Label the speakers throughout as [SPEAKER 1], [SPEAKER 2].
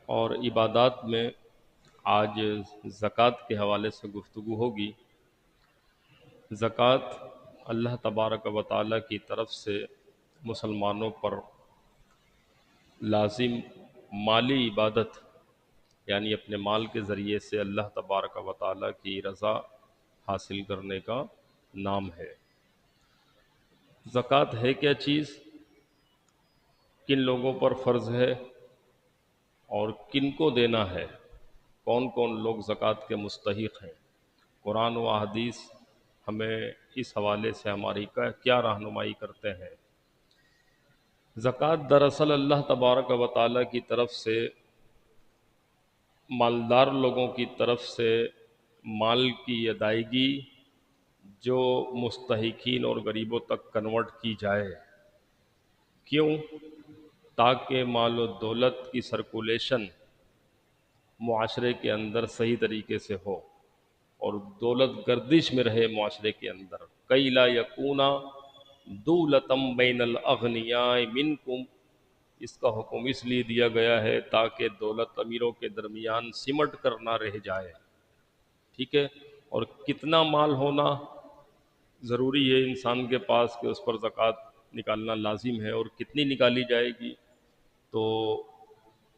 [SPEAKER 1] اور عبادات میں آج زکوٰۃ کے حوالے سے گفتگو ہوگی۔ زکوٰۃ اللہ تبارک و تعالیٰ کی طرف سے مسلمانوں پر لازم مالی عبادت، یعنی اپنے مال کے ذریعے سے اللہ تبارک و تعالیٰ کی رضا حاصل کرنے کا نام ہے۔ زکوٰۃ ہے کیا چیز، کن لوگوں پر فرض ہے اور کن کو دینا ہے، کون کون لوگ زکوٰۃ کے مستحق ہیں، قرآن و احادیث ہمیں اس حوالے سے ہماری کیا رہنمائی کرتے ہیں۔ زکوٰۃ دراصل اللہ تبارک و تعالیٰ کی طرف سے مالدار لوگوں کی طرف سے مال کی ادائیگی جو مستحقین اور غریبوں تک کنورٹ کی جائے۔ کیوں؟ تاکہ مال و دولت کی سرکولیشن معاشرے کے اندر صحیح طریقے سے ہو اور دولت گردش میں رہے معاشرے کے اندر۔ کَإْ لَا يَكُونَ دُولَةً بَيْنَ الْأَغْنِيَاءِ مِنْكُمْ، اس کا حکم اس لیے دیا گیا ہے تاکہ دولت امیروں کے درمیان سمٹ کر نہ رہ جائے، ٹھیک ہے۔ اور کتنا مال ہونا ضروری ہے انسان کے پاس کہ اس پر زکوٰۃ نکالنا لازم ہے، اور کتنی نکالی جائے گی؟ تو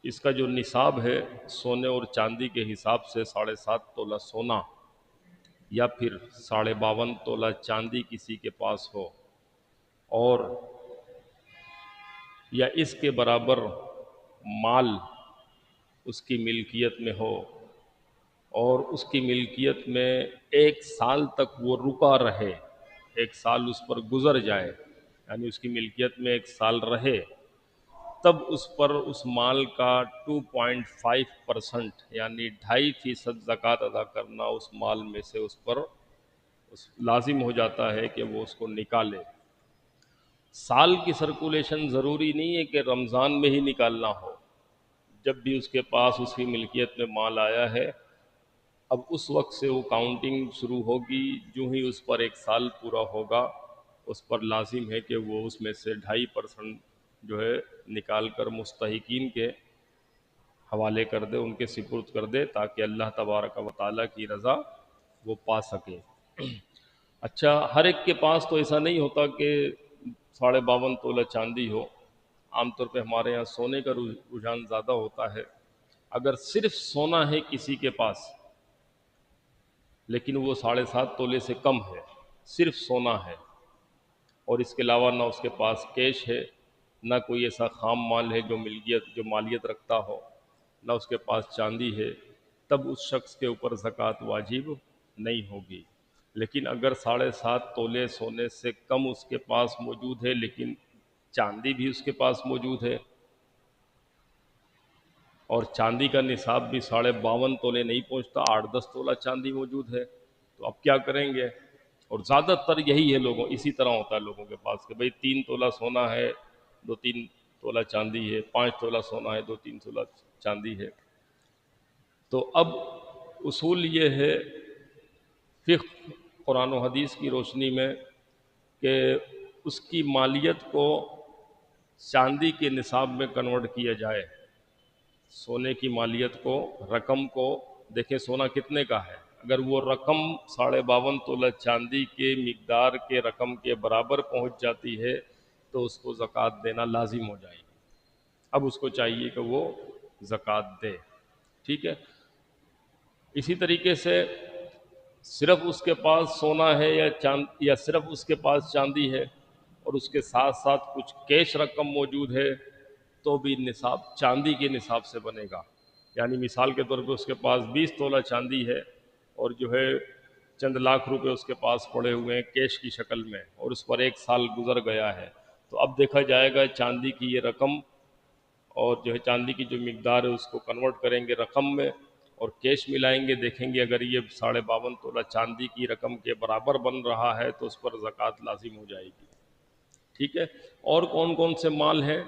[SPEAKER 1] اس کا جو نصاب ہے سونے اور چاندی کے حساب سے 7.5 تولہ سونا یا پھر 52.5 تولہ چاندی کسی کے پاس ہو اور یا اس کے برابر مال اس کی ملکیت میں ہو اور اس کی ملکیت میں 1 سال تک وہ رکا رہے، 1 سال اس پر گزر جائے، یعنی اس کی ملکیت میں 1 سال رہے، تب اس پر اس مال کا 2.5% یعنی 2.5% زکوٰۃ ادا کرنا اس مال میں سے اس پر لازم ہو جاتا ہے کہ وہ اس کو نکالے۔ سال کی سرکولیشن ضروری نہیں ہے کہ رمضان میں ہی نکالنا ہو، جب بھی اس کے پاس اس کی ملکیت میں مال آیا ہے، اب اس وقت سے وہ کاؤنٹنگ شروع ہوگی، جو ہی اس پر 1 سال پورا ہوگا اس پر لازم ہے کہ وہ اس میں سے 2.5% جو ہے نکال کر مستحقین کے حوالے کر دے، ان کے سپرد کر دے، تاکہ اللہ تبارک و تعالیٰ کی رضا وہ پا سکے۔ اچھا، ہر ایک کے پاس تو ایسا نہیں ہوتا کہ 52.5 تولہ چاندی ہو، عام طور پہ ہمارے ہاں سونے کا رجحان زیادہ ہوتا ہے۔ اگر صرف سونا ہے کسی کے پاس لیکن وہ 7.5 تولے سے کم ہے، صرف سونا ہے، اور اس کے علاوہ نہ اس کے پاس کیش ہے، نہ کوئی ایسا خام مال ہے جو مالیت رکھتا ہو، نہ اس کے پاس چاندی ہے، تب اس شخص کے اوپر زکوٰۃ واجب نہیں ہوگی۔ لیکن اگر 7.5 تولے سونے سے کم اس کے پاس موجود ہے لیکن چاندی بھی اس کے پاس موجود ہے، اور چاندی کا نصاب بھی 52.5 تولے نہیں پہنچتا، 8-10 تولہ چاندی موجود ہے، تو اب کیا کریں گے؟ اور زیادہ تر یہی ہے لوگوں، اسی طرح ہوتا ہے لوگوں کے پاس کہ بھئی 3 تولہ سونا ہے، 2-3 تولہ چاندی ہے، 5 تولہ سونا ہے، 2-3 تولہ چاندی ہے۔ تو اب اصول یہ ہے فقہ قرآن و حدیث کی روشنی میں کہ اس کی مالیت کو چاندی کے نصاب میں کنورٹ کیا جائے، سونے کی مالیت کو، رقم کو، دیکھیں سونا کتنے کا ہے، اگر وہ رقم 52.5 تولہ چاندی کے مقدار کے رقم کے برابر پہنچ جاتی ہے تو اس کو زکوٰۃ دینا لازم ہو جائے گی۔ اب اس کو چاہیے کہ وہ زکوٰۃ دے، ٹھیک ہے۔ اسی طریقے سے صرف اس کے پاس سونا ہے یا صرف اس کے پاس چاندی ہے اور اس کے ساتھ ساتھ کچھ کیش رقم موجود ہے، تو بھی نصاب چاندی کے نصاب سے بنے گا۔ یعنی مثال کے طور پہ اس کے پاس 20 تولہ چاندی ہے اور جو ہے چند لاکھ روپے اس کے پاس پڑے ہوئے ہیں کیش کی شکل میں، اور اس پر 1 سال گزر گیا ہے، تو اب دیکھا جائے گا چاندی کی یہ رقم اور جو ہے چاندی کی جو مقدار ہے اس کو کنورٹ کریں گے رقم میں اور کیش ملائیں گے، دیکھیں گے اگر یہ 52.5 تولہ چاندی کی رقم کے برابر بن رہا ہے تو اس پر زکوٰۃ لازم ہو جائے گی، ٹھیک ہے۔ اور کون کون سے مال ہیں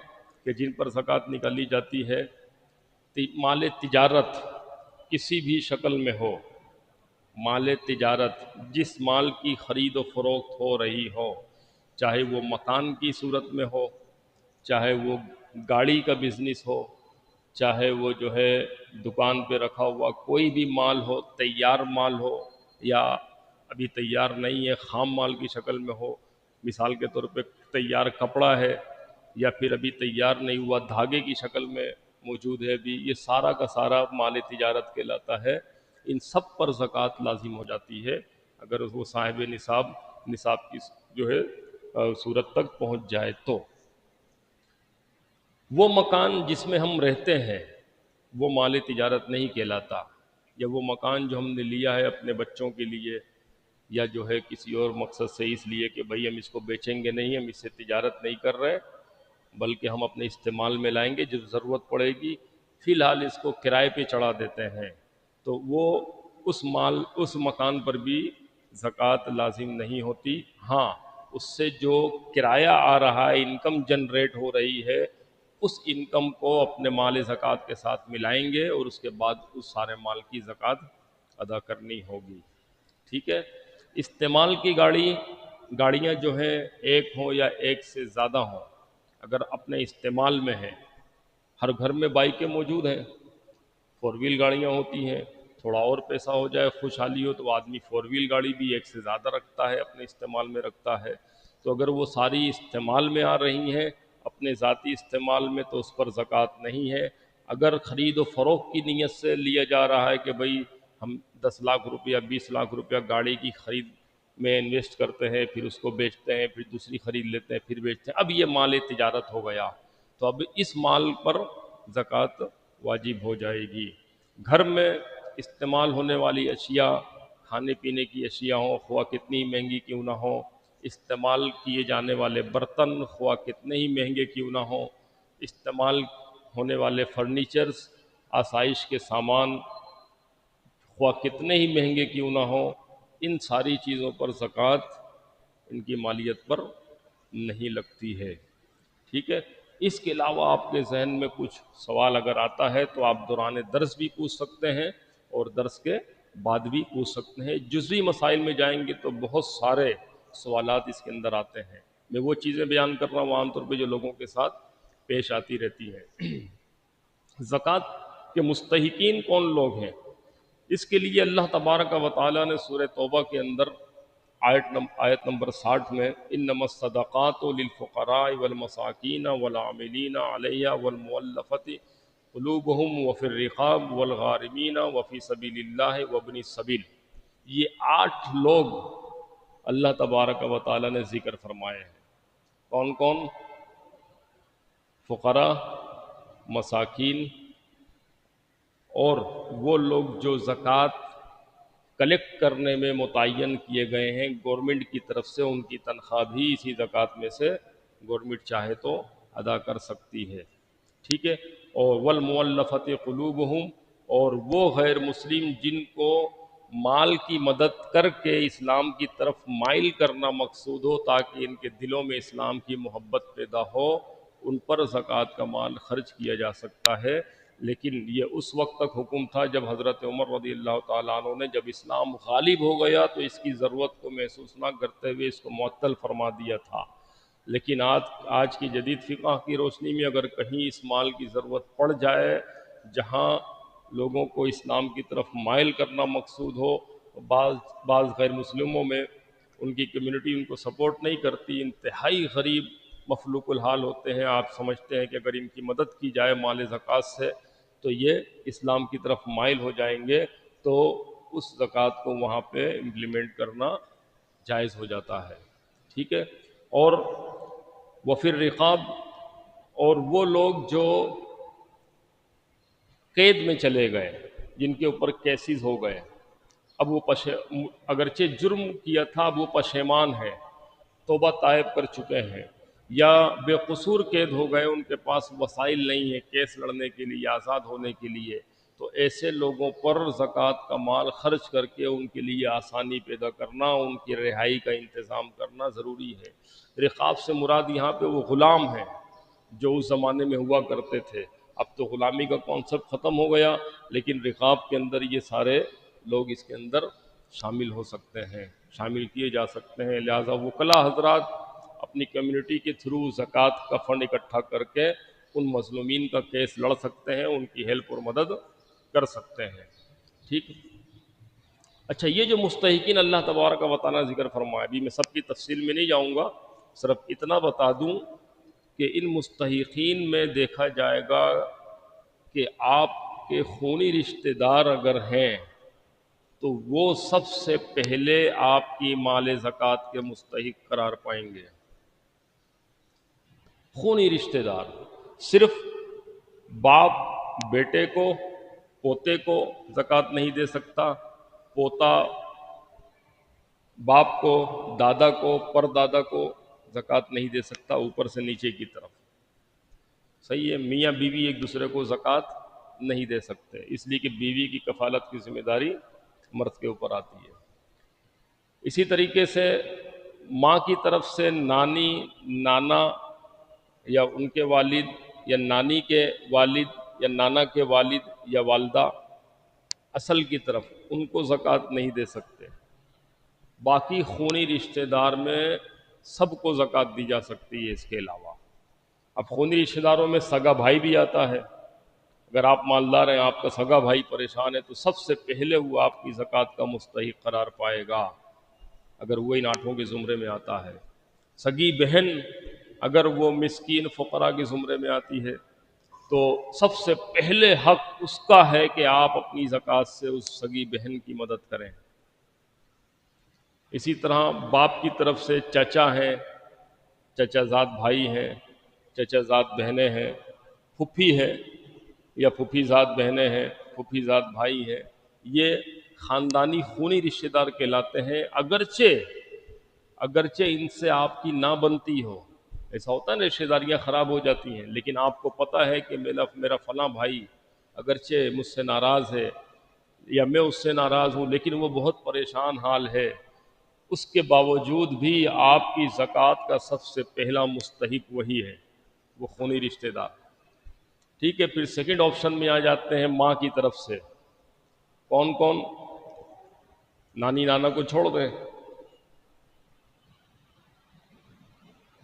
[SPEAKER 1] کہ جن پر زکوٰۃ نکالی جاتی ہے؟ مال تجارت کسی بھی شکل میں ہو، مال تجارت جس مال کی خرید و فروخت ہو رہی ہو، چاہے وہ مکان کی صورت میں ہو، چاہے وہ گاڑی کا بزنس ہو، چاہے وہ جو ہے دکان پہ رکھا ہوا کوئی بھی مال ہو، تیار مال ہو یا ابھی تیار نہیں ہے خام مال کی شکل میں ہو، مثال کے طور پہ تیار کپڑا ہے یا پھر ابھی تیار نہیں ہوا دھاگے کی شکل میں موجود ہے ابھی، یہ سارا کا سارا مال تجارت کہلاتا ہے۔ ان سب پر زکوٰۃ لازم ہو جاتی ہے اگر وہ صاحب نصاب کی جو ہے صورت تک پہنچ جائے تو۔ وہ مکان جس میں ہم رہتے ہیں وہ مال تجارت نہیں کہلاتا، یا وہ مکان جو ہم نے لیا ہے اپنے بچوں کے لیے یا جو ہے کسی اور مقصد سے، اس لیے کہ بھئی ہم اس کو بیچیں گے نہیں، ہم اس سے تجارت نہیں کر رہے بلکہ ہم اپنے استعمال میں لائیں گے، جب ضرورت پڑے گی فی الحال اس کو کرائے پہ چڑھا دیتے ہیں، تو وہ اس مکان پر بھی زکوٰۃ لازم نہیں ہوتی۔ ہاں، اس سے جو کرایہ آ رہا ہے، انکم جنریٹ ہو رہی ہے، اس انکم کو اپنے مال زکوٰۃ کے ساتھ ملائیں گے اور اس کے بعد اس سارے مال کی زکوٰۃ ادا کرنی ہوگی۔ ٹھیک ہے۔ استعمال کی گاڑیاں جو ہیں ایک ہوں یا ایک سے زیادہ ہوں، اگر اپنے استعمال میں ہیں، ہر گھر میں بائکیں موجود ہیں، فور ویل گاڑیاں ہوتی ہیں، تھوڑا اور پیسہ ہو جائے خوشحالی ہو تو آدمی فور ویل گاڑی بھی ایک سے زیادہ رکھتا ہے، اپنے استعمال میں رکھتا ہے، تو اگر وہ ساری استعمال میں آ رہی ہیں اپنے ذاتی استعمال میں تو اس پر زکوٰۃ نہیں ہے۔ اگر خرید و فروخت کی نیت سے لیا جا رہا ہے کہ بھئی ہم 10 لاکھ روپیہ 20 لاکھ روپیہ گاڑی کی خرید میں انویسٹ کرتے ہیں، پھر اس کو بیچتے ہیں، پھر دوسری خرید لیتے ہیں، پھر بیچتے ہیں، اب یہ مال تجارت ہو گیا تو اب اس مال پر زکوٰۃ واجب ہو جائے گی۔ گھر میں استعمال ہونے والی اشیاء، کھانے پینے کی اشیاء ہوں، خواہ کتنی مہنگی کیوں نہ ہوں، استعمال کیے جانے والے برتن خواہ کتنے ہی مہنگے کیوں نہ ہوں، استعمال ہونے والے فرنیچرز، آسائش کے سامان خواہ کتنے ہی مہنگے کیوں نہ ہوں، ان ساری چیزوں پر زکوٰۃ ان کی مالیت پر نہیں لگتی ہے۔ ٹھیک ہے۔ اس کے علاوہ آپ کے ذہن میں کچھ سوال اگر آتا ہے تو آپ دوران درس بھی پوچھ سکتے ہیں اور درس کے بعد بھی پوچھ سکتے ہیں۔ جزوی مسائل میں جائیں گے تو بہت سارے سوالات اس کے اندر آتے ہیں، میں وہ چیزیں بیان کر رہا ہوں عام طور پہ جو لوگوں کے ساتھ پیش آتی رہتی ہیں۔ زکوٰۃ کے مستحقین کون لوگ ہیں؟ اس کے لیے اللہ تبارک و تعالیٰ نے سورہ توبہ کے اندر آیت نمبر 60 میں انما الصدقات للفقراء والمساکین والعاملین علیہا والمؤلفۃ قلوبہم وفی الرقاب والغارمین وفی سبیل اللہ وابن السبیل، یہ 8 لوگ اللہ تبارک و تعالیٰ نے ذکر فرمائے ہیں۔ کون کون؟ فقراء، مساکین اور وہ لوگ جو زکوٰۃ کلیکٹ کرنے میں متعین کیے گئے ہیں گورنمنٹ کی طرف سے، ان کی تنخواہ بھی اسی زکوٰۃ میں سے گورنمنٹ چاہے تو ادا کر سکتی ہے۔ ٹھیک ہے۔ اور والمؤلفۃ قلوبہم، اور وہ غیر مسلم جن کو مال کی مدد کر کے اسلام کی طرف مائل کرنا مقصود ہو تاکہ ان کے دلوں میں اسلام کی محبت پیدا ہو، ان پر زکوٰۃ کا مال خرچ کیا جا سکتا ہے۔ لیکن یہ اس وقت تک حکم تھا جب حضرت عمر رضی اللہ تعالیٰ عنہ نے جب اسلام غالب ہو گیا تو اس کی ضرورت کو محسوس نہ کرتے ہوئے اس کو معطل فرما دیا تھا۔ لیکن آج کی جدید فقہ کی روشنی میں اگر کہیں اس مال کی ضرورت پڑ جائے جہاں لوگوں کو اسلام کی طرف مائل کرنا مقصود ہو، بعض غیر مسلموں میں ان کی کمیونٹی ان کو سپورٹ نہیں کرتی، انتہائی غریب مفلوق الحال ہوتے ہیں، آپ سمجھتے ہیں کہ اگر ان کی مدد کی جائے مال زکوٰۃ سے تو یہ اسلام کی طرف مائل ہو جائیں گے، تو اس زکوٰۃ کو وہاں پہ امپلیمنٹ کرنا جائز ہو جاتا ہے۔ ٹھیک ہے۔ اور وفی الرقاب، اور وہ لوگ جو قید میں چلے گئے، جن کے اوپر کیسز ہو گئے، اب وہ اگرچہ جرم کیا تھا اب وہ پشیمان ہے، توبہ طائب کر چکے ہیں، یا بے قصور قید ہو گئے، ان کے پاس وسائل نہیں ہیں کیس لڑنے کے لیے، آزاد ہونے کے لیے، تو ایسے لوگوں پر زکوٰۃ کا مال خرچ کر کے ان کے لیے آسانی پیدا کرنا، ان کی رہائی کا انتظام کرنا ضروری ہے۔ رقاب سے مراد یہاں پہ وہ غلام ہیں جو اس زمانے میں ہوا کرتے تھے، اب تو غلامی کا کانسیپٹ ختم ہو گیا، لیکن رقاب کے اندر یہ سارے لوگ اس کے اندر شامل ہو سکتے ہیں، شامل کیے جا سکتے ہیں۔ لہٰذا وکلاء حضرات اپنی کمیونٹی کے تھرو زکوٰۃ کا فنڈ اکٹھا کر کے ان مظلومین کا کیس لڑ سکتے ہیں، ان کی ہیلپ اور مدد کر سکتے ہیں۔ ٹھیک ہے؟ اچھا، یہ جو مستحقین اللہ تبارک و تعالیٰ ذکر فرمایا، ابھی میں سب کی تفصیل میں نہیں جاؤں گا، صرف اتنا بتا دوں کہ ان مستحقین میں دیکھا جائے گا کہ آپ کے خونی رشتہ دار اگر ہیں تو وہ سب سے پہلے آپ کی مال زکوٰۃ کے مستحق قرار پائیں گے۔ خونی رشتہ دار، صرف باپ بیٹے کو، پوتے کو زکوٰۃ نہیں دے سکتا، پوتا باپ کو، دادا کو، پر دادا کو زکوٰۃ نہیں دے سکتا، اوپر سے نیچے کی طرف۔ صحیح ہے؟ میاں بیوی ایک دوسرے کو زکوٰۃ نہیں دے سکتے، اس لیے کہ بیوی کی کفالت کی ذمہ داری مرد کے اوپر آتی ہے۔ اسی طریقے سے ماں کی طرف سے نانی، نانا یا ان کے والد یا نانی کے والد یا نانا کے والد یا والدہ اصل کی طرف، ان کو زکوٰۃ نہیں دے سکتے۔ باقی خونی رشتہ دار میں سب کو زکوٰۃ دی جا سکتی ہے اس کے علاوہ۔ اب خونی رشتہ داروں میں سگا بھائی بھی آتا ہے۔ اگر آپ مالدار ہیں، آپ کا سگا بھائی پریشان ہے، تو سب سے پہلے وہ آپ کی زکوٰۃ کا مستحق قرار پائے گا، اگر وہ ان 8 کے زمرے میں آتا ہے۔ سگی بہن اگر وہ مسکین فقراء کے زمرے میں آتی ہے تو سب سے پہلے حق اس کا ہے کہ آپ اپنی زکوٰۃ سے اس سگی بہن کی مدد کریں۔ اسی طرح باپ کی طرف سے چچا ہیں، چچا زاد بھائی ہیں، چچا زاد بہنیں ہیں، پھپھی ہے یا پھپھی زاد بہنیں ہیں، پھپھی زاد بھائی ہیں، یہ خاندانی خونی رشتہ دار کہلاتے ہیں، اگرچہ ان سے آپ کی نہ بنتی ہو۔ ایسا ہوتا ہے نا، رشتہ داریاں خراب ہو جاتی ہیں، لیکن آپ کو پتہ ہے کہ میرا فلاں بھائی اگرچہ مجھ سے ناراض ہے یا میں اس سے ناراض ہوں، لیکن وہ بہت پریشان حال ہے، اس کے باوجود بھی آپ کی زکوٰۃ کا سب سے پہلا مستحق وہی ہے، وہ خونی رشتہ دار۔ ٹھیک ہے؟ پھر سیکنڈ آپشن میں آ جاتے ہیں ماں کی طرف سے۔ کون کون؟ نانی نانا کو چھوڑ دیں،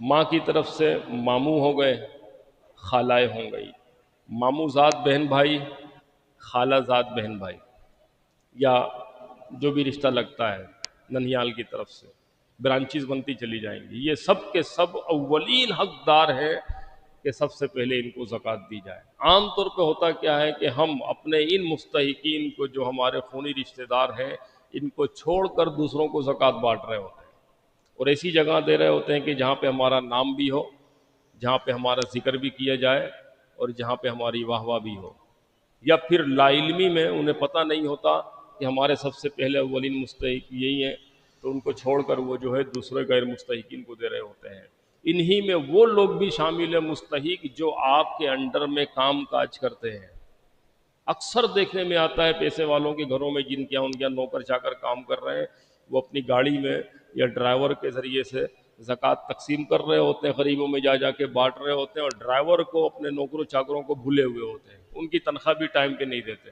[SPEAKER 1] ماں کی طرف سے ماموں ہو گئے، خالائے ہوں گئی، ماموں زاد بہن بھائی، خالہ زاد بہن بھائی، یا جو بھی رشتہ لگتا ہے ننیال کی طرف سے، برانچیز بنتی چلی جائیں گی۔ یہ سب کے سب اولین حقدار ہیں کہ سب سے پہلے ان کو زکوٰۃ دی جائے۔ عام طور پہ ہوتا کیا ہے کہ ہم اپنے ان مستحقین کو، جو ہمارے خونی رشتہ دار ہیں، ان کو چھوڑ کر دوسروں کو زکوٰۃ بانٹ رہے ہوتے ہیں، اور ایسی جگہ دے رہے ہوتے ہیں کہ جہاں پہ ہمارا نام بھی ہو، جہاں پہ ہمارا ذکر بھی کیا جائے، اور جہاں پہ ہماری واہ واہ بھی ہو۔ یا پھر لا علمی میں انہیں پتہ نہیں ہوتا کہ ہمارے سب سے پہلے اولین مستحق یہی ہیں، تو ان کو چھوڑ کر وہ جو ہے دوسرے غیر مستحقین کو دے رہے ہوتے ہیں۔ انہی میں وہ لوگ بھی شامل ہیں مستحق جو آپ کے انڈر میں کام کاج کرتے ہیں۔ اکثر دیکھنے میں آتا ہے پیسے والوں کے گھروں میں، جن کے یہاں ان کے یہاں نوکر چاکر کام کر رہے ہیں، وہ اپنی گاڑی میں یا ڈرائیور کے ذریعے سے زکوٰۃ تقسیم کر رہے ہوتے ہیں، غریبوں میں جا جا کے بانٹ رہے ہوتے ہیں، اور ڈرائیور کو، اپنے نوکروں چاکروں کو بھولے ہوئے ہوتے ہیں، ان کی تنخواہ بھی ٹائم پہ نہیں دیتے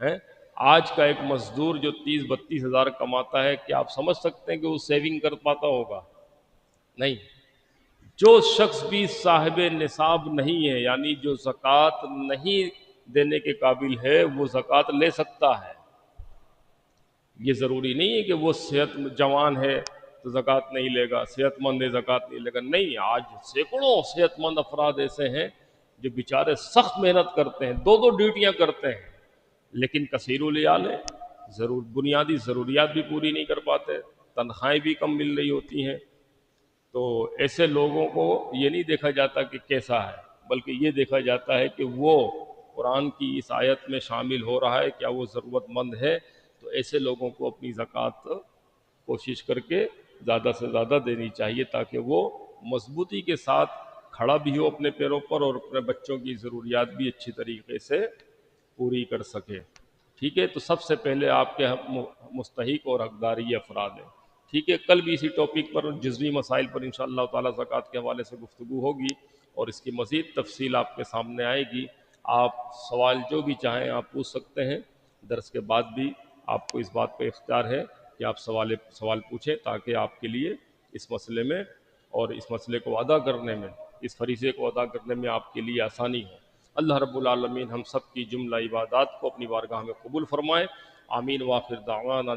[SPEAKER 1] ہیں۔ آج کا ایک مزدور جو 30-32 ہزار کماتا ہے، کیا آپ سمجھ سکتے ہیں کہ وہ سیونگ کر پاتا ہوگا؟ نہیں۔ جو شخص بھی صاحب نصاب نہیں ہے، یعنی جو زکوٰۃ نہیں دینے کے قابل ہے، وہ زکوٰۃ لے سکتا ہے۔ یہ ضروری نہیں ہے کہ وہ صحت جوان ہے تو زکوٰۃ نہیں لے گا، صحت مند ہے زکوٰۃ نہیں لے گا، نہیں۔ آج سینکڑوں صحت مند افراد ایسے ہیں جو بیچارے سخت محنت کرتے ہیں، 2 ڈیوٹیاں کرتے ہیں، لیکن کثیر العیال ہے، بنیادی ضروریات بھی پوری نہیں کر پاتے، تنخواہیں بھی کم مل رہی ہوتی ہیں۔ تو ایسے لوگوں کو یہ نہیں دیکھا جاتا کہ کیسا ہے، بلکہ یہ دیکھا جاتا ہے کہ وہ قرآن کی اس آیت میں شامل ہو رہا ہے، کیا وہ ضرورت مند ہے۔ تو ایسے لوگوں کو اپنی زکوٰۃ کوشش کر کے زیادہ سے زیادہ دینی چاہیے، تاکہ وہ مضبوطی کے ساتھ کھڑا بھی ہو اپنے پیروں پر، اور اپنے بچوں کی ضروریات بھی اچھی طریقے سے پوری کر سکے۔ ٹھیک ہے؟ تو سب سے پہلے آپ کے مستحق اور حقداری افراد ہیں۔ ٹھیک ہے؟ کل بھی اسی ٹاپک پر، جزوی مسائل پر انشاءاللہ تعالی زکوٰۃ کے حوالے سے گفتگو ہوگی، اور اس کی مزید تفصیل آپ کے سامنے آئے گی۔ آپ سوال جو بھی چاہیں آپ پوچھ سکتے ہیں، درس کے بعد بھی آپ کو اس بات پہ اختیار ہے کہ آپ سوال پوچھیں، تاکہ آپ کے لیے اس مسئلے میں اور اس مسئلے کو ادا کرنے میں اس فریضے کو ادا کرنے میں آپ کے لیے آسانی ہو۔ اللہ رب العالمین ہم سب کی جملہ عبادات کو اپنی بارگاہ میں قبول فرمائے۔ آمین۔ وآخر دعوانا